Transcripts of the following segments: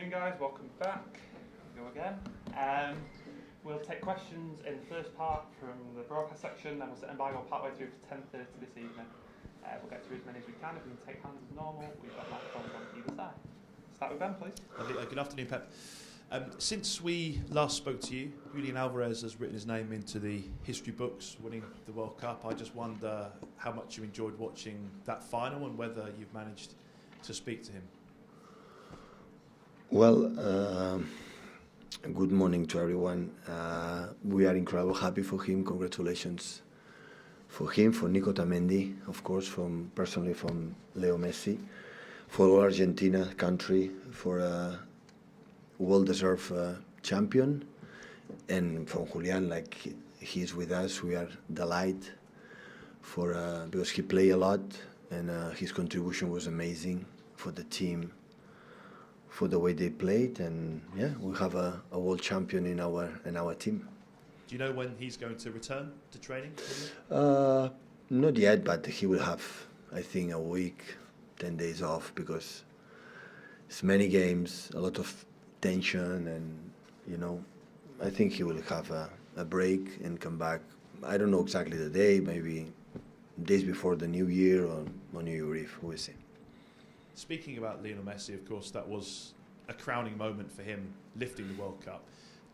afternoon, guys. Welcome back. Here we go again. We'll take questions in the first part from the broadcast section, then we'll sit and by, go partway through for 10:30 this evening. We'll get through as many as we can. If we can take hands as normal, we've got microphones on either side. Start with Ben, please. Good afternoon, Pep. Since we last spoke to you, Julian Alvarez has written his name into the history books, winning the World Cup. I just wonder how much you enjoyed watching that final and whether you've managed to speak to him. Well, good morning to everyone. We are incredibly happy for him. Congratulations for him, for Nico Otamendi, of course, personally from Leo Messi, for all Argentina country, for a well-deserved champion, and from Julian, like he's with us, we are delighted because he played a lot and his contribution was amazing for the team, for the way they played, and yeah, we have a world champion in our team. Do you know when he's going to return to training? Not yet, but he will have, I think, a week, 10 days off, because it's many games, a lot of tension, and I think he will have a break and come back. I don't know exactly the day, maybe days before the New Year or on New Year Eve, we'll see. Speaking about Lionel Messi, of course, that was a crowning moment for him, lifting the World Cup.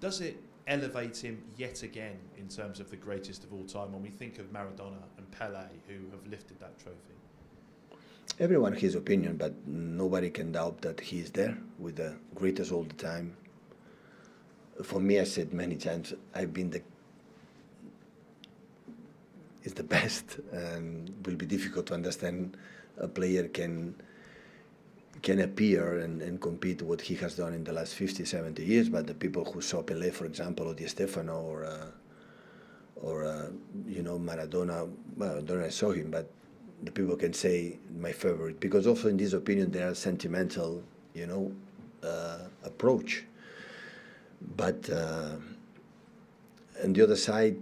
Does it elevate him yet again in terms of the greatest of all time when we think of Maradona and Pelé, who have lifted that trophy? Everyone has his opinion, but nobody can doubt that he is there with the greatest all the time. For me, I said many times, it's the best, and will be difficult to understand a player can appear and compete what he has done in the last 50, 70 years, but the people who saw Pelé, for example, or Di Stefano, or Maradona, well, I don't know, I saw him, but the people can say my favorite, because also in this opinion there are sentimental, approach. But on the other side,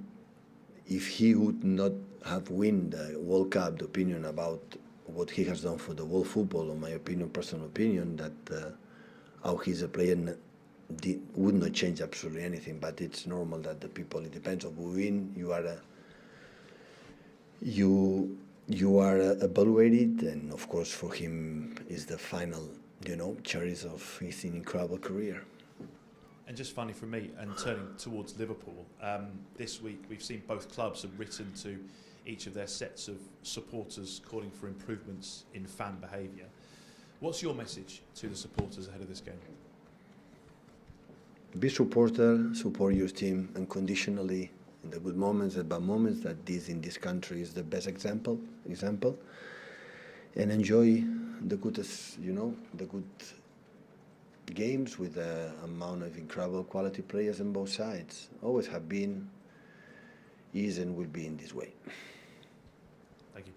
if he would not have won the World Cup, the opinion about what he has done for the world football, in my opinion, personal opinion, that how he's a player would not change absolutely anything. But it's normal that the people, it depends on who win. You are evaluated, and of course for him is the final, cherries of his incredible career. And just funny for me, and turning towards Liverpool, this week we've seen both clubs have written to each of their sets of supporters calling for improvements in fan behaviour. What's your message to the supporters ahead of this game? Be supporter, support your team unconditionally in the good moments, the bad moments. That this in this country is the best example, and enjoy the goodest, the good games with the amount of incredible quality players on both sides. Always have been, is, and will be in this way. Thank you.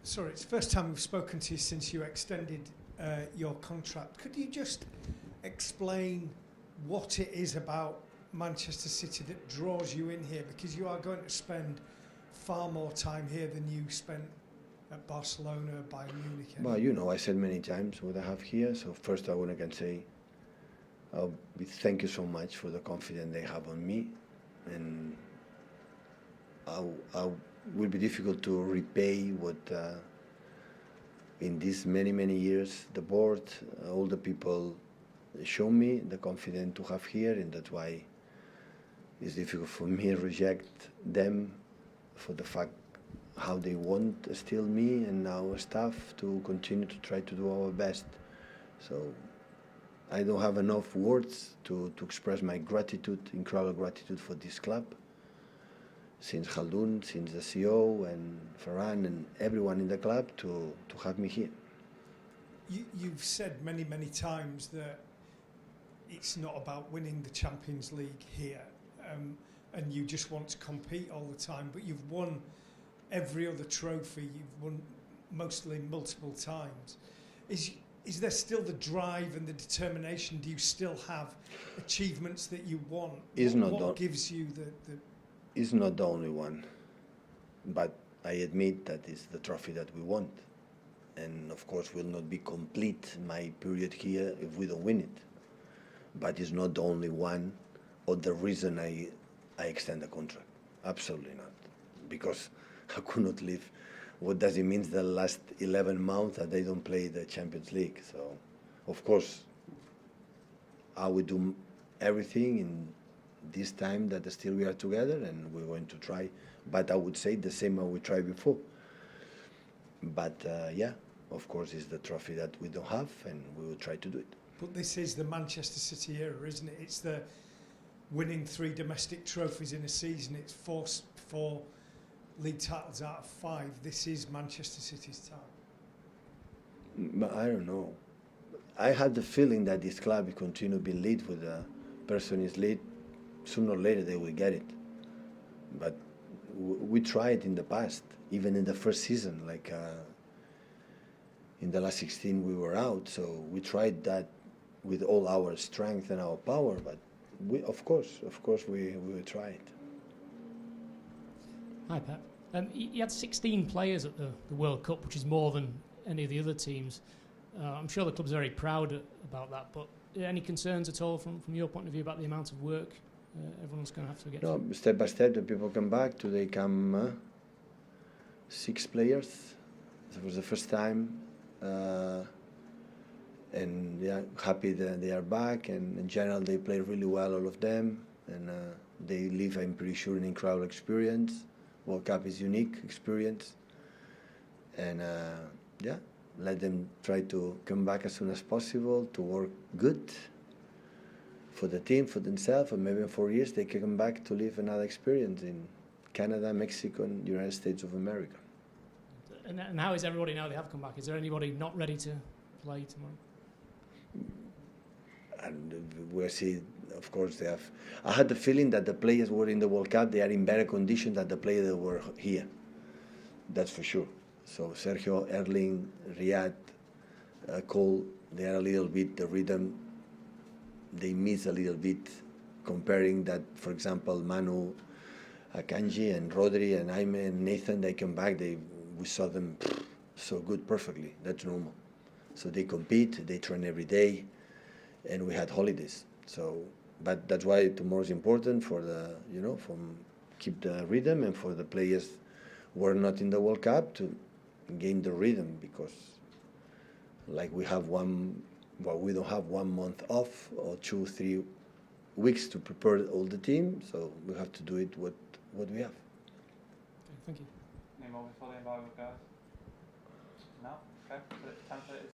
Sorry, it's the first time we've spoken to you since you extended your contract. Could you just explain what it is about Manchester City that draws you in here? Because you are going to spend far more time here than you spent at Barcelona, Bayern Munich. Well, I said many times what I have here. So first I can say, thank you so much for the confidence they have on me, and I will be difficult to repay what in these many years the board, all the people show me the confidence to have here, and that's why it's difficult for me to reject them for the fact how they want still me and our staff to continue to try to do our best. So I don't have enough words to express my gratitude, incredible gratitude for this club, since Khaldoun, since the CEO and Ferran and everyone in the club to have me here. You've said many times that it's not about winning the Champions League here, and you just want to compete all the time, but you've won every other trophy, you've won mostly multiple times. Is there still the drive and the determination? Do you still have achievements that you want? What gives you the... It's not the only one, but I admit that it's the trophy that we want. and of course will not be complete my period here if we don't win it. But it's not the only one or the reason I extend the contract. Absolutely not, because I could not leave. What does it mean the last 11 months that they don't play the Champions League? So, of course, I will do everything in this time that still we are together, and we're going to try. But I would say the same as we tried before. But yeah, of course, it's the trophy that we don't have, and we will try to do it. But this is the Manchester City era, isn't it? It's the winning 3 domestic trophies in a season. It's four league titles out of 5. This is Manchester City's time. But I don't know. I had the feeling that this club will continue being lead with the person is lead. Sooner or later they will get it. But we tried in the past, even in the first season, like in the last 16 we were out. So we tried that with all our strength and our power. But we, of course, we will try it. Hi, Pep. You had 16 players at the World Cup, which is more than any of the other teams. I'm sure the club's very proud about that, but any concerns at all from your point of view about the amount of work everyone's going to have to get through? Step by step, the people come back. Today come 6 players. It was the first time. And yeah, happy that they are back. And in general, they play really well, all of them. And they live, I'm pretty sure, an incredible experience. World Cup is unique experience. And yeah, let them try to come back as soon as possible to work good for the team, for themselves, and maybe in 4 years they can come back to live another experience in Canada, Mexico, and United States of America. And how is everybody now they have come back? Is there anybody not ready to play tomorrow? And we'll see, of course, they have. I had the feeling that the players were in the World Cup, they are in better condition than the players that were here. That's for sure. So Sergio, Erling, Riyad, Cole, they are a little bit, the rhythm, they miss a little bit comparing that, for example, Manu, Akanji, and Rodri, and Jaime, and Nathan, they come back, we saw them so good perfectly. That's normal. So they compete, they train every day, and we had holidays. So, but that's why tomorrow is important for the, from keep the rhythm, and for the players who are not in the World Cup to gain the rhythm, because like we don't have 1 month off or 2-3 weeks to prepare all the team, so we have to do it what we have. Okay, thank you. Any more before the embargo, guys? No? Okay, so it's 10:30.